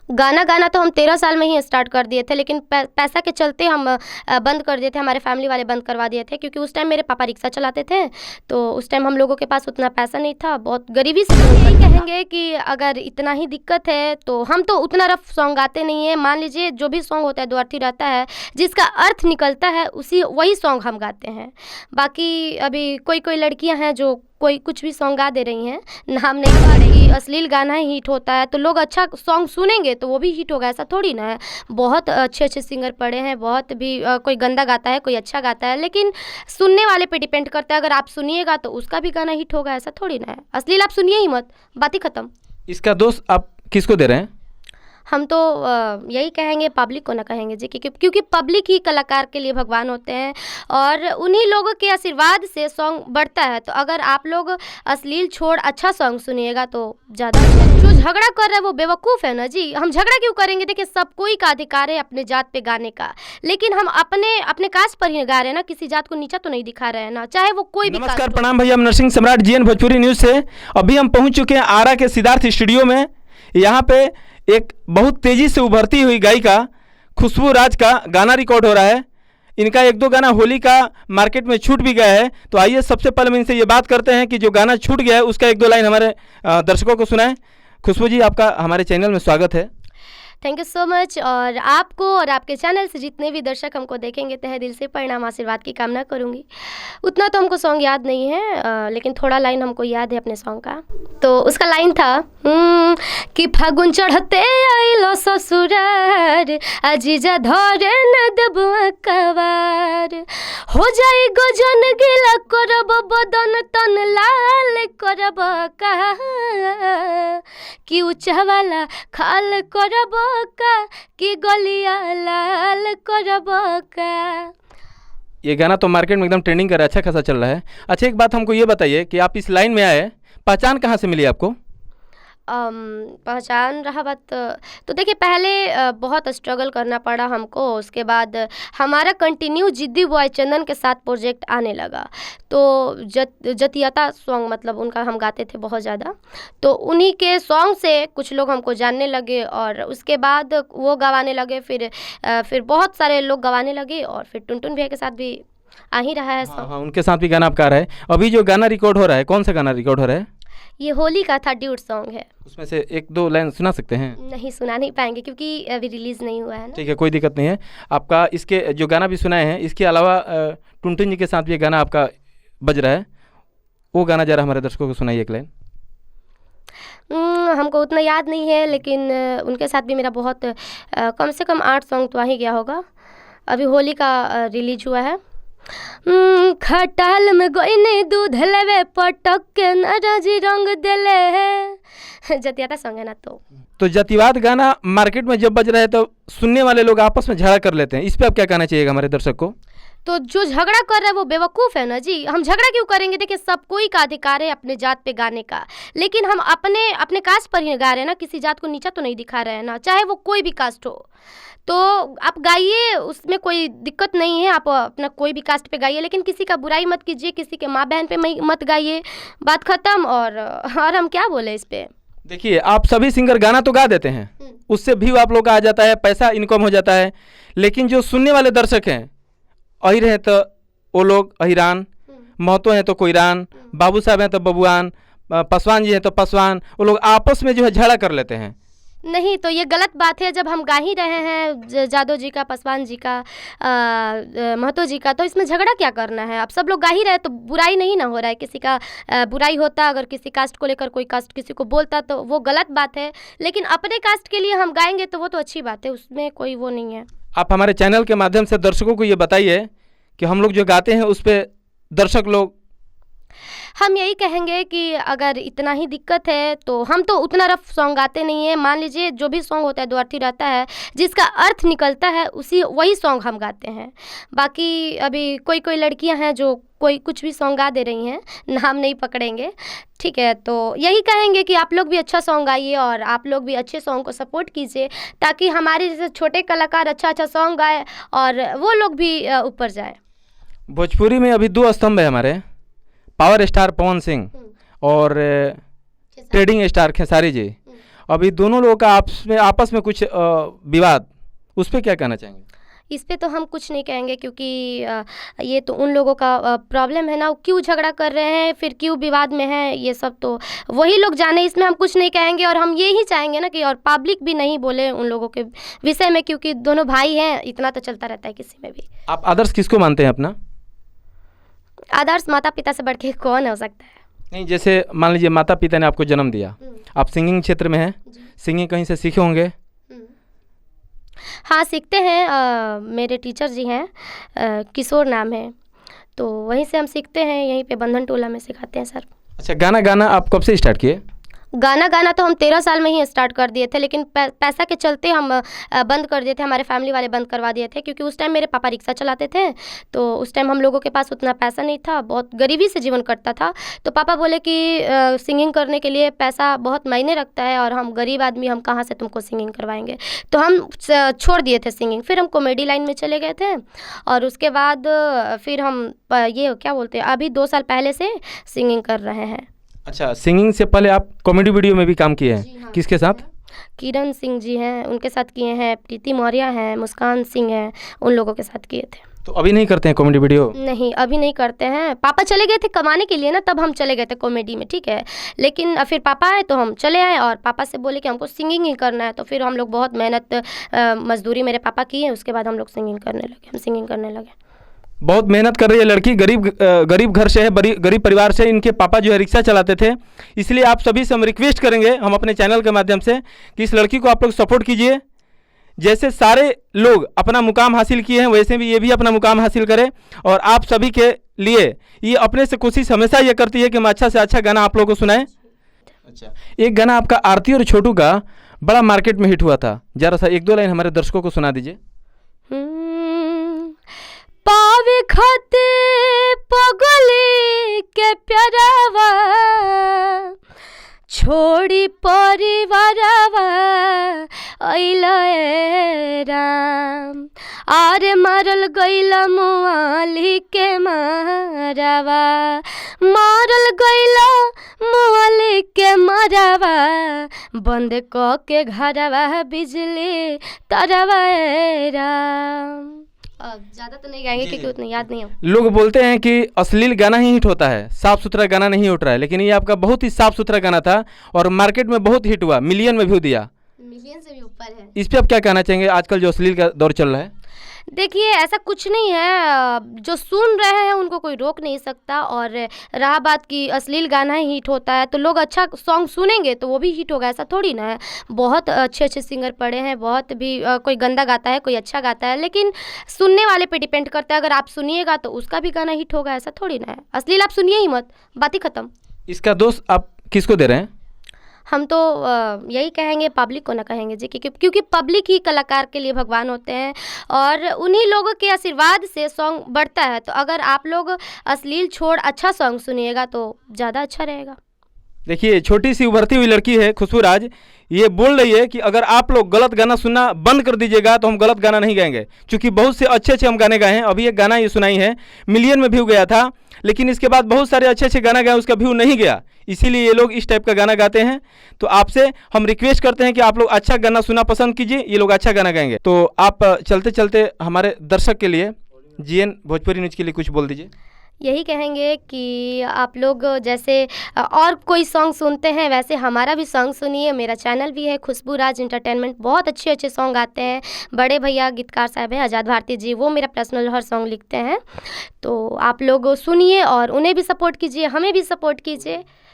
गाना गाना तो हम 13 साल में ही स्टार्ट कर दिए थे, लेकिन पैसा के चलते हम बंद कर दिए थे। हमारे फैमिली वाले बंद करवा दिए थे, क्योंकि उस टाइम मेरे पापा रिक्शा चलाते थे, तो उस टाइम हम लोगों के पास उतना पैसा नहीं था, बहुत गरीबी से। यही कहेंगे कि अगर इतना ही दिक्कत है तो हम तो उतना रफ सॉन्ग गाते नहीं है। मान लीजिए जो भी सॉन्ग होता है दो अर्थी रहता है, जिसका अर्थ निकलता है वही सॉन्ग हम गाते हैं। बाकी अभी कोई लड़कियाँ हैं जो कोई कुछ भी सॉन्ग गा दे रही हैं, नाम नहीं गा रही, अश्लील गाना ही हिट होता है तो लोग अच्छा सॉन्ग सुनेंगे तो वो भी हिट होगा, ऐसा थोड़ी ना है। बहुत अच्छे सिंगर पड़े हैं, बहुत भी कोई गंदा गाता है, कोई अच्छा गाता है, लेकिन सुनने वाले पे डिपेंड करता है। अगर आप सुनिएगा तो उसका भी गाना हिट होगा, ऐसा थोड़ी ना है। अश्लील आप सुनिए ही मत, बात ही खत्म। इसका दोष आप किसको दे रहे हैं? हम तो यही कहेंगे, पब्लिक को ना कहेंगे जी, क्योंकि पब्लिक ही कलाकार के लिए भगवान होते हैं और उन्हीं लोगों के आशीर्वाद से सॉन्ग बढ़ता है। तो अगर आप लोग अश्लील छोड़ अच्छा सॉन्ग सुनिएगा तो ज़्यादा अच्छा है। जो झगड़ा कर रहा है वो बेवकूफ़ है ना जी। हम झगड़ा क्यों करेंगे? देखिए, सब कोई का अधिकार है अपने जात पे गाने का, लेकिन हम अपने कास्ट पर ही गा रहे हैं ना, किसी जात को नीचा तो नहीं दिखा रहे हैं ना, चाहे वो कोई भी। नमस्कार, प्रणाम भैया, नरसिंह सम्राट जीएन भोजपुरी न्यूज़ से। अभी हम पहुँच चुके हैं आरा के सिद्धार्थ स्टूडियो में। यहाँ पे एक बहुत तेज़ी से उभरती हुई गायिका खुशबू राज का गाना रिकॉर्ड हो रहा है। इनका एक दो गाना होली का मार्केट में छूट भी गया है, तो आइए सबसे पहले हम इनसे ये बात करते हैं कि जो गाना छूट गया है उसका एक दो लाइन हमारे दर्शकों को सुनाएं। खुशबू जी, आपका हमारे चैनल में स्वागत है। Thank you so much. और आपको और आपके चैनल से जितने भी दर्शक हमको देखेंगे, तहे दिल से प्रणाम, आशीर्वाद की कामना करूँगी। उतना तो हमको सॉन्ग याद नहीं है, लेकिन थोड़ा लाइन हमको याद है अपने सॉन्ग का। तो उसका लाइन था कि फागुन चढ़ते आइलो ससुरार, अजीजा धरे न देबुआ कवार, हो जाई गजन गिला करब बदन तन लाल करब का, कि ऊँचा वाला खाल करब का, कि गलिया लाल करब का। ये गाना तो मार्केट में एकदम ट्रेंडिंग कर रहा है, अच्छा खासा चल रहा है। अच्छा, एक बात हमको ये बताइए कि आप इस लाइन में आए, पहचान कहाँ से मिली आपको? पहचान रहा बात, तो देखिए पहले बहुत स्ट्रगल करना पड़ा हमको। उसके बाद हमारा कंटिन्यू जिद्दी बॉय चंदन के साथ प्रोजेक्ट आने लगा, तो जतियता सॉन्ग मतलब उनका हम गाते थे बहुत ज़्यादा, तो उन्हीं के सॉन्ग से कुछ लोग हमको जानने लगे और उसके बाद वो गवाने लगे, फिर बहुत सारे लोग गवाने लगे और फिर टुनटुन भैया के साथ भी आ ही रहा है सॉन्ग। हाँ, उनके साथ भी गाना आपका आ रहा है। अभी जो गाना रिकॉर्ड हो रहा है, कौन सा गाना रिकॉर्ड हो रहा है? ये होली का था, ड्यूट सॉन्ग है। उसमें से एक दो लाइन सुना सकते हैं? नहीं, सुना नहीं पाएंगे क्योंकि अभी रिलीज़ नहीं हुआ है ना। ठीक है, कोई दिक्कत नहीं है। आपका इसके जो गाना भी सुनाए हैं, इसके अलावा टुनटुन जी के साथ भी ये गाना आपका बज रहा है, वो गाना जरा हमारे दर्शकों को सुनाइए एक लाइन। हमको उतना याद नहीं है, लेकिन उनके साथ भी मेरा बहुत कम से कम 8 सॉन्ग तो आ ही गया होगा। अभी होली का रिलीज हुआ है। खटाल में गोइने दूध लेवे, पटक के नाराजी रंग देले है, जतियाता सॉन्ग है ना। तो जातिवाद गाना मार्केट में जब बज रहा है तो सुनने वाले लोग आपस में झगड़ा कर लेते हैं, इस पे आप क्या कहना चाहिएगा हमारे दर्शक को? तो जो झगड़ा कर रहा है वो बेवकूफ़ है ना जी। हम झगड़ा क्यों करेंगे? देखिए, सब कोई का अधिकार है अपने जात पे गाने का, लेकिन हम अपने कास्ट पर ही गा रहे हैं ना, किसी जात को नीचा तो नहीं दिखा रहे हैं ना, चाहे वो कोई भी कास्ट हो। तो आप गाइए, उसमें कोई दिक्कत नहीं है, आप अपना कोई भी कास्ट पे गाइए, लेकिन किसी का बुराई मत कीजिए, किसी के माँ बहन पे मत गाइए, बात ख़त्म। और हम क्या बोले इस पर? देखिए, आप सभी सिंगर गाना तो गा देते हैं, उससे व्यू आप लोग का आ जाता है, पैसा इनकम हो जाता है, लेकिन जो सुनने वाले दर्शक हैं, अहिर हैं तो वो लोग अहिरान, महतो हैं तो कोईरान, बाबू साहब हैं तो बबुआन, पासवान जी हैं तो पासवान, वो लोग आपस में जो है झगड़ा कर लेते हैं। नहीं, तो ये गलत बात है। जब हम गा ही रहे हैं जादव जी का, पासवान जी का, महतो जी का, तो इसमें झगड़ा क्या करना है? आप सब लोग गा ही रहे तो बुराई नहीं ना हो रहा है। किसी का बुराई होता, अगर किसी कास्ट को लेकर कोई कास्ट किसी को बोलता तो वो गलत बात है, लेकिन अपने कास्ट के लिए हम गाएंगे तो वो तो अच्छी बात है, उसमें कोई वो नहीं है। आप हमारे चैनल के माध्यम से दर्शकों को ये बताइए कि हम लोग जो गाते हैं उस पर दर्शक लोग, हम यही कहेंगे कि अगर इतना ही दिक्कत है तो हम तो उतना रफ सॉन्ग गाते नहीं है। मान लीजिए जो भी सॉन्ग होता है दो अर्थी रहता है, जिसका अर्थ निकलता है वही सॉन्ग हम गाते हैं। बाकी अभी कोई लड़कियां हैं जो कोई कुछ भी सॉन्ग गा दे रही हैं, नाम नहीं पकड़ेंगे, ठीक है। तो यही कहेंगे कि आप लोग भी अच्छा सॉन्ग गाइए और आप लोग भी अच्छे सॉन्ग को सपोर्ट कीजिए, ताकि हमारे जैसे छोटे कलाकार अच्छा सॉन्ग गाए और वो लोग भी ऊपर जाए। भोजपुरी में अभी 2 स्तंभ है हमारे, पावर स्टार पवन सिंह और ट्रेडिंग स्टार खेसारी जी। अभी दोनों लोगों का आपस में कुछ विवाद, उस पर क्या कहना चाहेंगे? इस पे तो हम कुछ नहीं कहेंगे क्योंकि ये तो उन लोगों का प्रॉब्लम है ना, वो क्यों झगड़ा कर रहे हैं, फिर क्यों विवाद में हैं, ये सब तो वही लोग जाने, इसमें हम कुछ नहीं कहेंगे। और हम ये ही चाहेंगे ना कि और पब्लिक भी नहीं बोले उन लोगों के विषय में, क्योंकि दोनों भाई हैं, इतना तो चलता रहता है किसी में भी। आप आदर्श किसको मानते हैं अपना? आदर्श माता पिता से बढ़ के कौन हो सकता है? नहीं, जैसे मान लीजिए माता पिता ने आपको जन्म दिया, आप सिंगिंग क्षेत्र में हैं, सिंगिंग कहीं से सीखे होंगे? हाँ, सीखते हैं। मेरे टीचर जी हैं, किशोर नाम है, तो वहीं से हम सीखते हैं, यहीं पे बंधन टोला में सिखाते हैं सर। अच्छा, गाना गाना आप कब से स्टार्ट किए? गाना तो हम 13 साल में ही स्टार्ट कर दिए थे, लेकिन पैसा के चलते हम बंद कर दिए थे, हमारे फैमिली वाले बंद करवा दिए थे, क्योंकि उस टाइम मेरे पापा रिक्शा चलाते थे। तो उस टाइम हम लोगों के पास उतना पैसा नहीं था, बहुत गरीबी से जीवन कटता था। तो पापा बोले कि सिंगिंग करने के लिए पैसा बहुत मायने रखता है, और हम गरीब आदमी, हम कहाँ से तुमको सिंगिंग करवाएंगे। तो हम छोड़ दिए थे सिंगिंग, फिर हम कॉमेडी लाइन में चले गए थे। और उसके बाद फिर हम ये क्या बोलते हैं, अभी 2 साल पहले से सिंगिंग कर रहे हैं। अच्छा, सिंगिंग से पहले आप कॉमेडी वीडियो में भी काम किए हैं? हाँ। किसके साथ? किरण सिंह जी हैं, उनके साथ किए हैं, प्रीति मौर्य हैं, मुस्कान सिंह हैं, उन लोगों के साथ किए थे। तो अभी नहीं करते हैं कॉमेडी वीडियो? नहीं, अभी नहीं करते हैं। पापा चले गए थे कमाने के लिए ना, तब हम चले गए थे कॉमेडी में, ठीक है। लेकिन फिर पापा आए तो हम चले आए, और पापा से बोले कि हमको सिंगिंग ही करना है। तो फिर हम लोग बहुत मेहनत मजदूरी मेरे पापा की है, उसके बाद हम लोग सिंगिंग करने लगे, हम सिंगिंग करने लगे। बहुत मेहनत कर रही है लड़की, गरीब घर से है, गरीब परिवार से। इनके पापा जो है रिक्शा चलाते थे, इसलिए आप सभी से हम रिक्वेस्ट करेंगे, हम अपने चैनल के माध्यम से, कि इस लड़की को आप लोग सपोर्ट कीजिए। जैसे सारे लोग अपना मुकाम हासिल किए हैं, वैसे भी ये भी अपना मुकाम हासिल करें। और आप सभी के लिए ये अपने से कोशिश हमेशा ये करती है कि हम अच्छा से अच्छा गाना आप लोगों को सुनाएं। अच्छा, एक गाना आपका आरती और छोटू का बड़ा मार्केट में हिट हुआ था, जरा सा 1-2 लाइन हमारे दर्शकों को सुना दीजिए। पावे खाते पगली के प्यारावा, छोड़ी परिवारवा अइला ए राम, आरे मारल गइला मुआली के मारावा, मारल गइला मुआली के मारावा, बंद क के घरवा बिजली तरवा ए राम। ज़्यादा तो नहीं गाएंगे क्योंकि उतना याद नहीं है। लोग बोलते हैं कि अश्लील गाना ही हिट होता है, साफ सुथरा गाना नहीं उठ रहा है, लेकिन ये आपका बहुत ही साफ सुथरा गाना था और मार्केट में बहुत हिट हुआ, मिलियन में व्यू दिया, मिलियन से भी ऊपर है। इस पे आप क्या कहना चाहेंगे, आजकल जो अश्लील का दौर चल रहा है? देखिए, ऐसा कुछ नहीं है, जो सुन रहे हैं उनको कोई रोक नहीं सकता। और रहा बात कि अश्लील गाना ही हिट होता है, तो लोग अच्छा सॉन्ग सुनेंगे तो वो भी हिट होगा, ऐसा थोड़ी ना है। बहुत अच्छे अच्छे सिंगर पड़े हैं, बहुत भी कोई गंदा गाता है, कोई अच्छा गाता है, लेकिन सुनने वाले पे डिपेंड करता है। अगर आप सुनिएगा तो उसका भी गाना हिट होगा, ऐसा थोड़ी ना है। अश्लील आप सुनिए ही मत, बात ही खत्म। इसका दोष आप किसको दे रहे हैं? हम तो यही कहेंगे, पब्लिक को ना कहेंगे जी, क्योंकि पब्लिक ही कलाकार के लिए भगवान होते हैं, और उन्हीं लोगों के आशीर्वाद से सॉन्ग बढ़ता है। तो अगर आप लोग अश्लील छोड़ अच्छा सॉन्ग सुनिएगा तो ज़्यादा अच्छा रहेगा। देखिए, छोटी सी उभरती हुई लड़की है खुशबू राज, ये बोल रही है कि अगर आप लोग गलत गाना सुनना बंद कर दीजिएगा तो हम गलत गाना नहीं गाएंगे, क्योंकि बहुत से अच्छे अच्छे हम गाने गाए हैं। अभी एक गाना ये सुनाई है, मिलियन में व्यू गया था, लेकिन इसके बाद बहुत सारे अच्छे अच्छे गाना गाए, उसका व्यू नहीं गया, इसीलिए ये लोग इस टाइप का गाना गाते हैं। तो आपसे हम रिक्वेस्ट करते हैं कि आप लोग अच्छा गाना सुनना पसंद कीजिए, ये लोग अच्छा गाना गाएंगे। तो आप चलते चलते हमारे दर्शक के लिए, GN भोजपुरी न्यूज़ के लिए कुछ बोल दीजिए। यही कहेंगे कि आप लोग जैसे और कोई सॉन्ग सुनते हैं वैसे हमारा भी सॉन्ग सुनिए। मेरा चैनल भी है खुशबू राज एंटरटेनमेंट, बहुत अच्छे अच्छे सॉन्ग आते हैं। बड़े भैया गीतकार साहब हैं आज़ाद भारती जी, वो मेरा पर्सनल हर सॉन्ग लिखते हैं। तो आप लोग सुनिए और उन्हें भी सपोर्ट कीजिए, हमें भी सपोर्ट कीजिए।